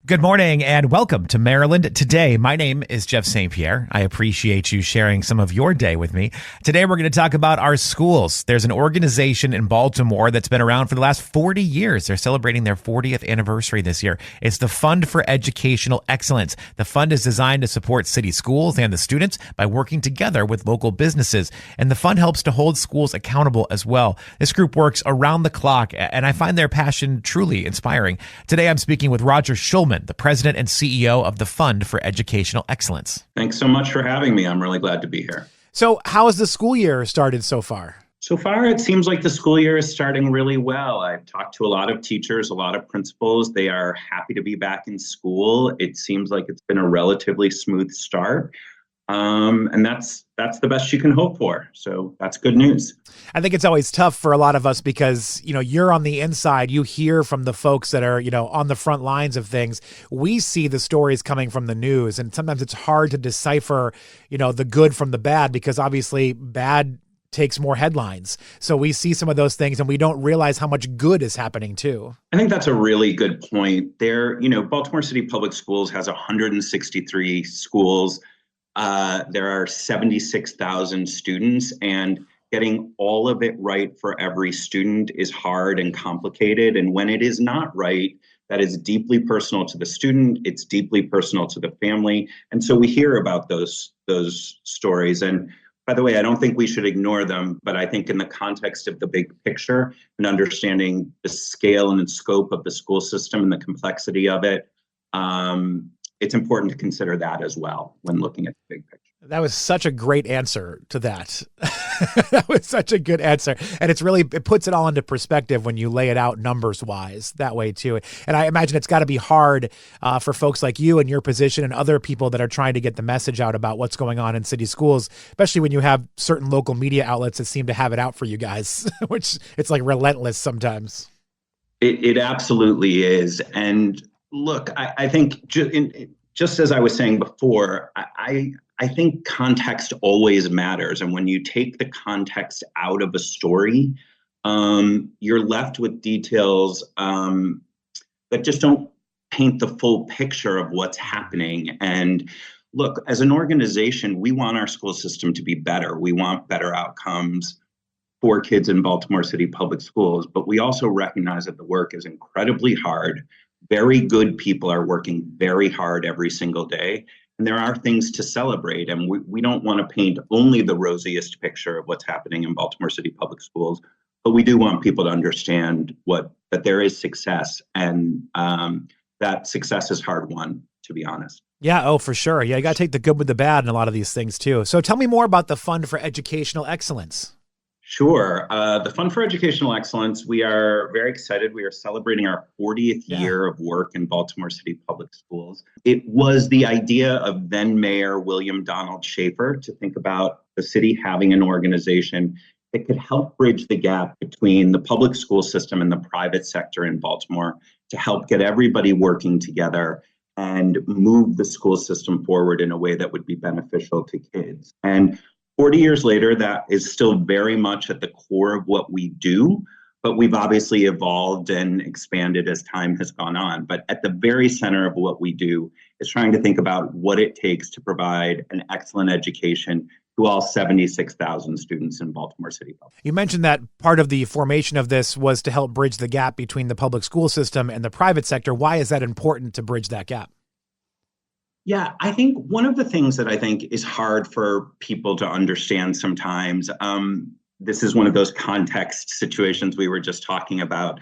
Good morning and welcome to Maryland Today. My name is Jeff St. Pierre. I appreciate you sharing some of your day with me. Today we're going to talk about our schools. There's an organization in Baltimore that's been around for the last 40 years. They're celebrating their 40th anniversary this year. It's the Fund for Educational Excellence. The fund is designed to support city schools and the students by working together with local businesses. And the fund helps to hold schools accountable as well. This group works around the clock, and I find their passion truly inspiring. Today I'm speaking with Roger Schulman, the president and CEO of the Fund for Educational Excellence. Thanks so much for having me. I'm really glad to be here. So how has the school year started so far? So far, it seems like the school year is starting really well. I've talked to a lot of teachers, a lot of principals. They are happy to be back in school. It seems like it's been a relatively smooth start. And that's the best you can hope for. So that's good news. I think it's always tough for a lot of us because, you're on the inside. You hear from the folks that are, on the front lines of things. We see the stories coming from the news, and sometimes it's hard to decipher, the good from the bad, because obviously bad takes more headlines. So we see some of those things and we don't realize how much good is happening too. I think that's a really good point. Baltimore City Public Schools has 163 schools. There are 76,000 students, and getting all of it right for every student is hard and complicated. And when it is not right, that is deeply personal to the student. It's deeply personal to the family. And so we hear about those stories. And by the way, I don't think we should ignore them, but I think in the context of the big picture and understanding the scale and scope of the school system and the complexity of it, it's important to consider that as well when looking at the big picture. That was such a great answer to that. That was such a good answer. And it puts it all into perspective when you lay it out numbers wise that way too. And I imagine it's got to be hard for folks like you and your position and other people that are trying to get the message out about what's going on in city schools, especially when you have certain local media outlets that seem to have it out for you guys, which it's like relentless sometimes. It absolutely is. And look, I think just as I was saying before, I think context always matters. And when you take the context out of a story, you're left with details that just don't paint the full picture of what's happening. And look, as an organization, we want our school system to be better. We want better outcomes for kids in Baltimore City Public Schools, but we also recognize that the work is incredibly hard. Very good people are working very hard every single day. And there are things to celebrate. And we don't want to paint only the rosiest picture of what's happening in Baltimore City Public Schools, but we do want people to understand that there is success, and that success is hard won, to be honest. Yeah, oh, for sure. Yeah, you got to take the good with the bad in a lot of these things too. So tell me more about the Fund for Educational Excellence. Sure. The Fund for Educational Excellence, we are very excited. We are celebrating our 40th year of work in Baltimore City Public Schools. It was the idea of then Mayor William Donald Schaefer to think about the city having an organization that could help bridge the gap between the public school system and the private sector in Baltimore to help get everybody working together and move the school system forward in a way that would be beneficial to kids. And 40 years later, that is still very much at the core of what we do, but we've obviously evolved and expanded as time has gone on. But at the very center of what we do is trying to think about what it takes to provide an excellent education to all 76,000 students in Baltimore City. You mentioned that part of the formation of this was to help bridge the gap between the public school system and the private sector. Why is that important to bridge that gap? Yeah, I think one of the things that I think is hard for people to understand sometimes, this is one of those context situations we were just talking about.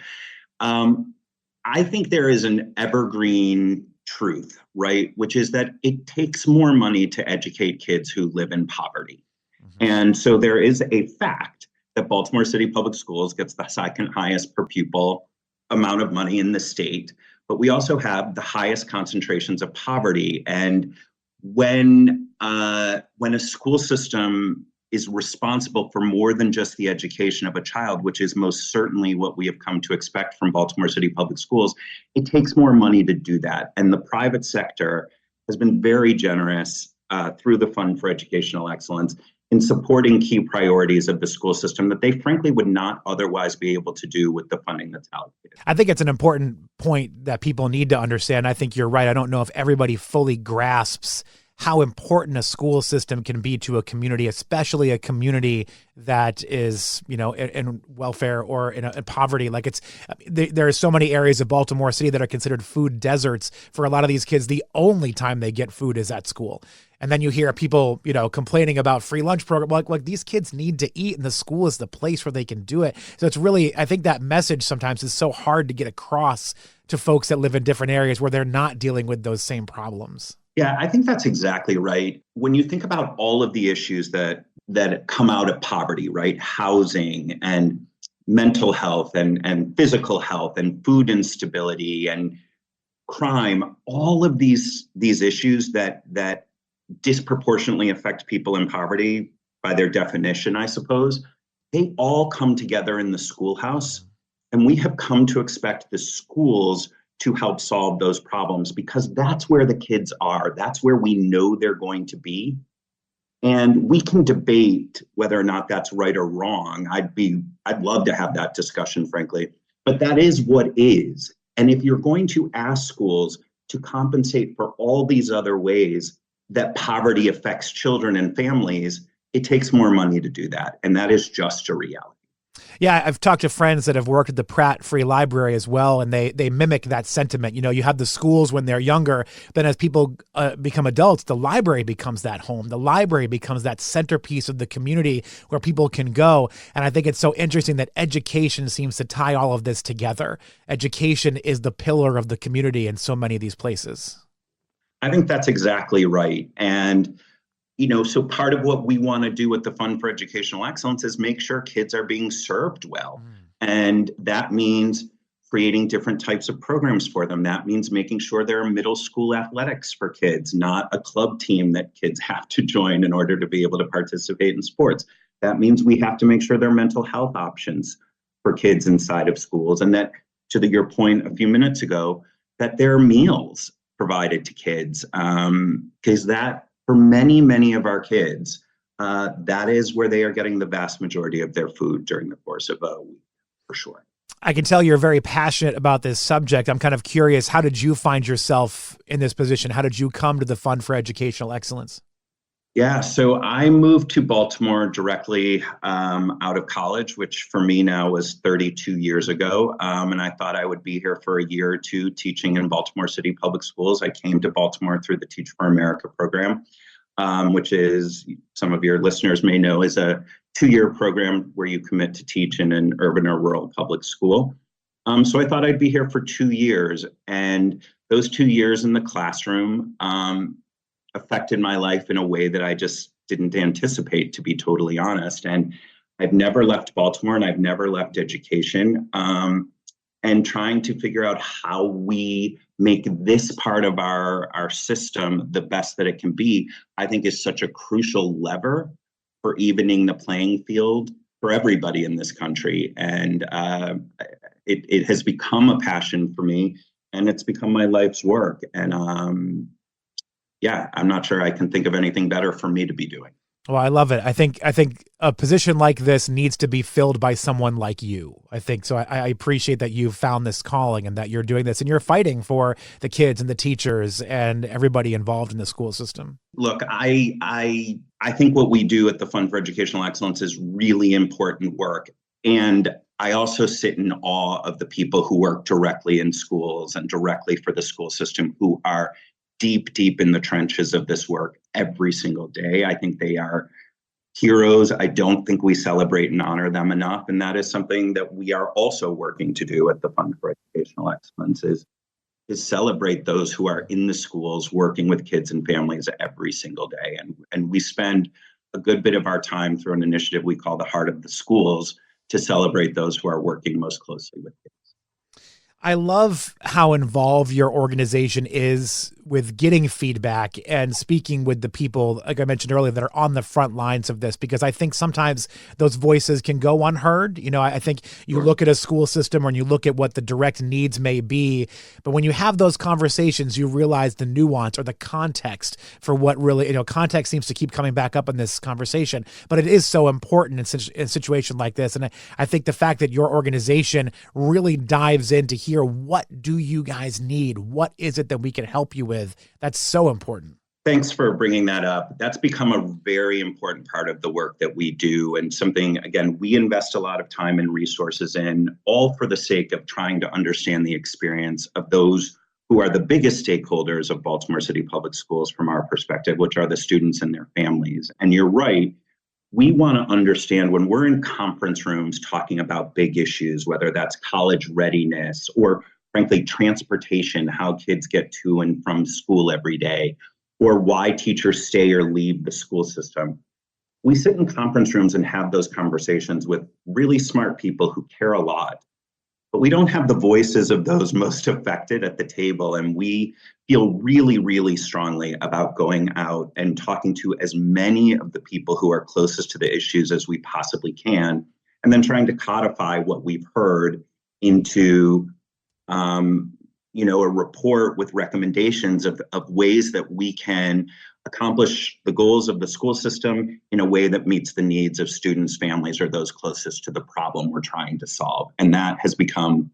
I think there is an evergreen truth, right? Which is that it takes more money to educate kids who live in poverty. Mm-hmm. And so there is a fact that Baltimore City Public Schools gets the second highest per pupil amount of money in the state. But we also have the highest concentrations of poverty. And when a school system is responsible for more than just the education of a child, which is most certainly what we have come to expect from Baltimore City Public Schools, it takes more money to do that. And the private sector has been very generous through the Fund for Educational Excellence in supporting key priorities of the school system that they frankly would not otherwise be able to do with the funding that's allocated. I think it's an important point that people need to understand. I think you're right. I don't know if everybody fully grasps how important a school system can be to a community, especially a community that is, in welfare or in poverty. Like there are so many areas of Baltimore City that are considered food deserts. For a lot of these kids, the only time they get food is at school. And then you hear people, complaining about free lunch program. Like these kids need to eat, and the school is the place where they can do it. So it's really, I think that message sometimes is so hard to get across to folks that live in different areas where they're not dealing with those same problems. Yeah, I think that's exactly right. When you think about all of the issues that come out of poverty, right? Housing and mental health and physical health and food instability and crime, all of these issues that disproportionately affect people in poverty by their definition, I suppose, they all come together in the schoolhouse. And we have come to expect the schools to help solve those problems because that's where the kids are. That's where we know they're going to be. And we can debate whether or not that's right or wrong. I'd love to have that discussion, frankly, but that is what is. And if you're going to ask schools to compensate for all these other ways that poverty affects children and families, it takes more money to do that. And that is just a reality. Yeah, I've talked to friends that have worked at the Pratt Free Library as well, and they mimic that sentiment. You have the schools when they're younger, then as people become adults, the library becomes that home. The library becomes that centerpiece of the community where people can go. And I think it's so interesting that education seems to tie all of this together. Education is the pillar of the community in so many of these places. I think that's exactly right. And so part of what we want to do with the Fund for Educational Excellence is make sure kids are being served well. And that means creating different types of programs for them. That means making sure there are middle school athletics for kids, not a club team that kids have to join in order to be able to participate in sports. That means we have to make sure there are mental health options for kids inside of schools. And that, to your point a few minutes ago, that there are meals provided to kids, because that, for many, many of our kids, that is where they are getting the vast majority of their food during the course of a week, for sure. I can tell you're very passionate about this subject. I'm kind of curious, how did you find yourself in this position? How did you come to the Fund for Educational Excellence? Yeah, so I moved to Baltimore directly out of college, which for me now was 32 years ago. And I thought I would be here for a year or two teaching in Baltimore City Public Schools. I came to Baltimore through the Teach for America program, which is, some of your listeners may know, is a 2-year program where you commit to teach in an urban or rural public school. So I thought I'd be here for 2 years. And those 2 years in the classroom affected my life in a way that I just didn't anticipate, to be totally honest. And I've never left Baltimore, and I've never left education. And trying to figure out how we make this part of our system the best that it can be, I think is such a crucial lever for evening the playing field for everybody in this country. And it has become a passion for me, and it's become my life's work. And yeah, I'm not sure I can think of anything better for me to be doing. Well, I love it. I think a position like this needs to be filled by someone like you. I think so. I appreciate that you've found this calling and that you're doing this and you're fighting for the kids and the teachers and everybody involved in the school system. Look, I think what we do at the Fund for Educational Excellence is really important work. And I also sit in awe of the people who work directly in schools and directly for the school system, who are deep in the trenches of this work every single day. I think they are heroes. I don't think we celebrate and honor them enough. And that is something that we are also working to do at the Fund for Educational Excellence, is celebrate those who are in the schools working with kids and families every single day. And we spend a good bit of our time through an initiative we call the Heart of the Schools to celebrate those who are working most closely with kids. I love how involved your organization is with getting feedback and speaking with the people, like I mentioned earlier, that are on the front lines of this, because I think sometimes those voices can go unheard. I think you look at a school system or you look at what the direct needs may be, but when you have those conversations, you realize the nuance or the context for what really, context seems to keep coming back up in this conversation, but it is so important in a situation like this. And I think the fact that your organization really dives in to hear, what do you guys need? What is it that we can help you with? That's so important. Thanks for bringing that up. That's become a very important part of the work that we do, and something, again, we invest a lot of time and resources in, all for the sake of trying to understand the experience of those who are the biggest stakeholders of Baltimore City Public Schools from our perspective, which are the students and their families. And you're right, we want to understand when we're in conference rooms talking about big issues, whether that's college readiness or frankly, transportation, how kids get to and from school every day, or why teachers stay or leave the school system. We sit in conference rooms and have those conversations with really smart people who care a lot, but we don't have the voices of those most affected at the table. And we feel really, really strongly about going out and talking to as many of the people who are closest to the issues as we possibly can, and then trying to codify what we've heard into a report with recommendations of ways that we can accomplish the goals of the school system in a way that meets the needs of students, families, or those closest to the problem we're trying to solve. And that has become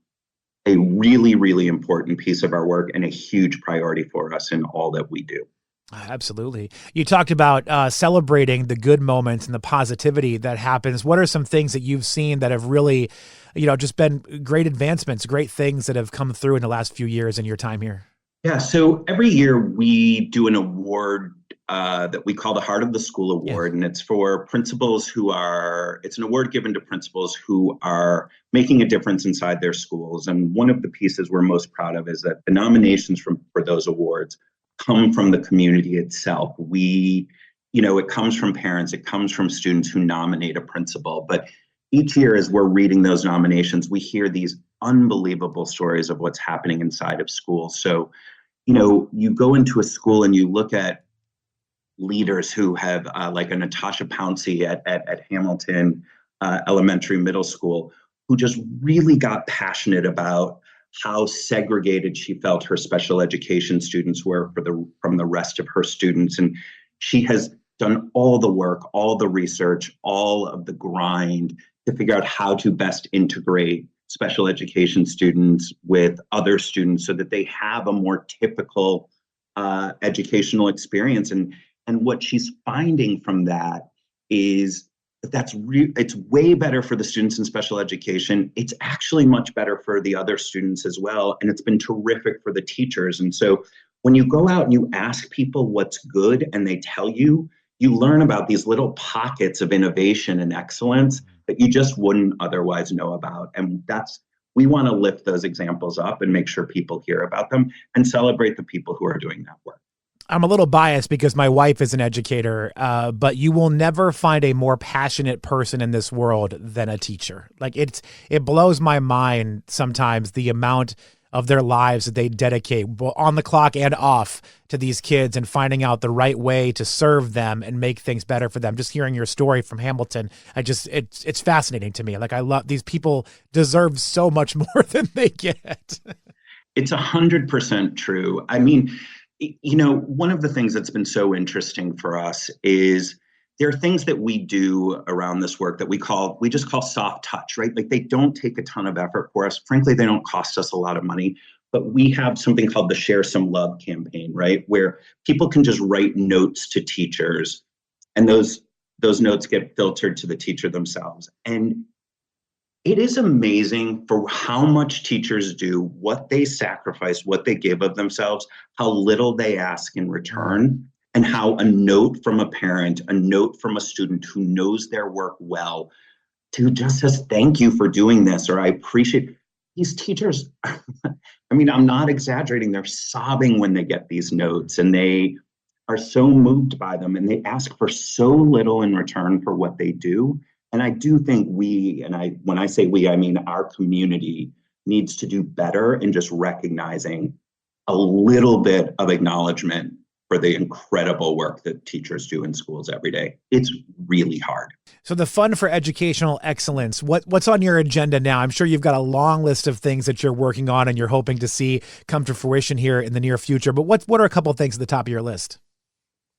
a really, really important piece of our work and a huge priority for us in all that we do. Absolutely. You talked about celebrating the good moments and the positivity that happens. What are some things that you've seen that have really, just been great advancements, great things that have come through in the last few years in your time here? Yeah, so every year we do an award that we call the Heart of the School Award, and it's for principals it's an award given to principals who are making a difference inside their schools. And one of the pieces we're most proud of is that the nominations for those awards come from the community itself. It comes from parents, it comes from students who nominate a principal. But each year, as we're reading those nominations, we hear these unbelievable stories of what's happening inside of schools. So, you go into a school and you look at leaders who have, like a Natasha Pouncey at Hamilton Elementary Middle School, who just really got passionate about how segregated she felt her special education students were from the rest of her students. And she has done all the work, all the research, all of the grind to figure out how to best integrate special education students with other students so that they have a more typical educational experience. And what she's finding from that is it's way better for the students in special education. It's actually much better for the other students as well. And it's been terrific for the teachers. And so when you go out and you ask people what's good and they tell you, you learn about these little pockets of innovation and excellence that you just wouldn't otherwise know about. And we want to lift those examples up and make sure people hear about them and celebrate the people who are doing that work. I'm a little biased because my wife is an educator, but you will never find a more passionate person in this world than a teacher. Like it blows my mind sometimes the amount of their lives that they dedicate on the clock and off to these kids and finding out the right way to serve them and make things better for them. Just hearing your story from Hamilton, it's fascinating to me. Like I love these people deserve so much more than they get. It's 100% true. I mean, one of the things that's been so interesting for us is there are things that we do around this work that we just call soft touch, right? Like they don't take a ton of effort for us. Frankly, they don't cost us a lot of money, but we have something called the Share Some Love campaign, right? Where people can just write notes to teachers and those notes get filtered to the teacher themselves. And it is amazing for how much teachers do, what they sacrifice, what they give of themselves, how little they ask in return, and how a note from a parent, a note from a student who knows their work well, to just says, thank you for doing this, or I appreciate these teachers. I mean, I'm not exaggerating. They're sobbing when they get these notes and they are so moved by them and they ask for so little in return for what they do. And I do think when I say we, I mean our community needs to do better in just recognizing a little bit of acknowledgement for the incredible work that teachers do in schools every day. It's really hard. So the Fund for Educational Excellence, what's on your agenda now? I'm sure you've got a long list of things that you're working on and you're hoping to see come to fruition here in the near future. But what are a couple of things at the top of your list?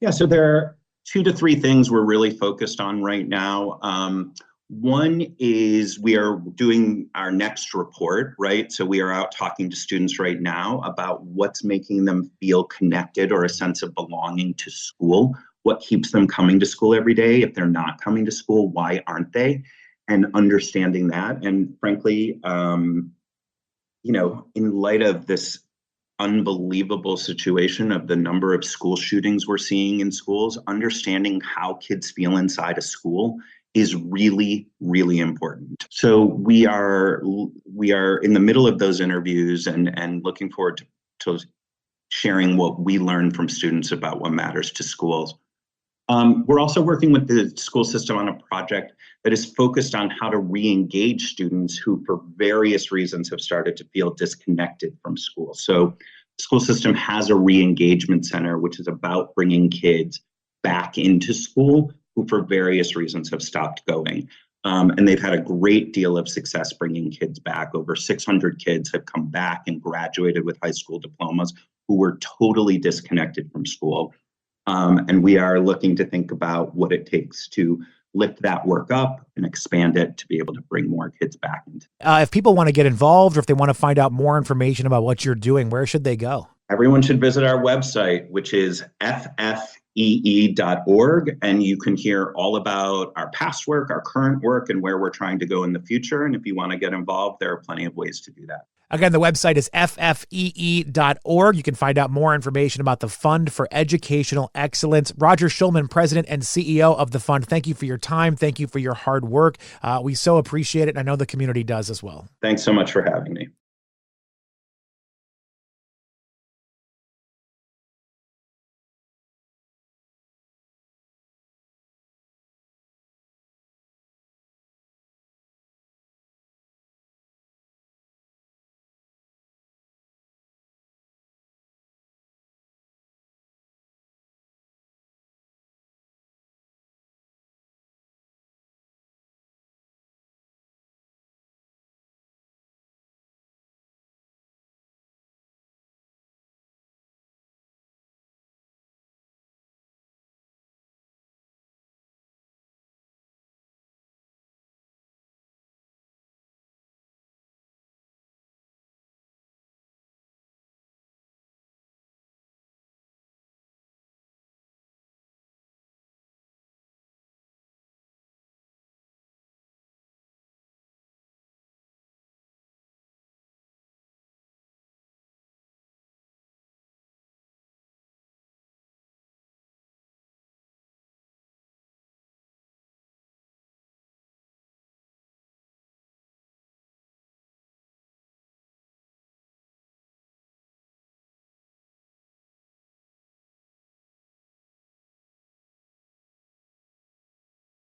Yeah, so there are 2 to 3 things we're really focused on right now. One is we are doing our next report, right? So we are out talking to students right now about what's making them feel connected or a sense of belonging to school. What keeps them coming to school every day? If they're not coming to school, why aren't they? And understanding that. And frankly, in light of this unbelievable situation of the number of school shootings we're seeing in schools, understanding how kids feel inside a school is really, really important. So we are in the middle of those interviews and looking forward to sharing what we learn from students about what matters to schools. We're also working with the school system on a project that is focused on how to re-engage students who, for various reasons, have started to feel disconnected from school. So the school system has a re-engagement center, which is about bringing kids back into school who, for various reasons, have stopped going. And they've had a great deal of success bringing kids back. Over 600 kids have come back and graduated with high school diplomas who were totally disconnected from school. And we are looking to think about what it takes to lift that work up and expand it to be able to bring more kids back into it. If people want to get involved or if they want to find out more information about what you're doing, where should they go? Everyone should visit our website, which is ffee.org, and you can hear all about our past work, our current work, and where we're trying to go in the future. And if you want to get involved, there are plenty of ways to do that. Again, the website is ffee.org. You can find out more information about the Fund for Educational Excellence. Roger Schulman, President and CEO of the Fund, thank you for your time. Thank you for your hard work. We so appreciate it, and I know the community does as well. Thanks so much for having me.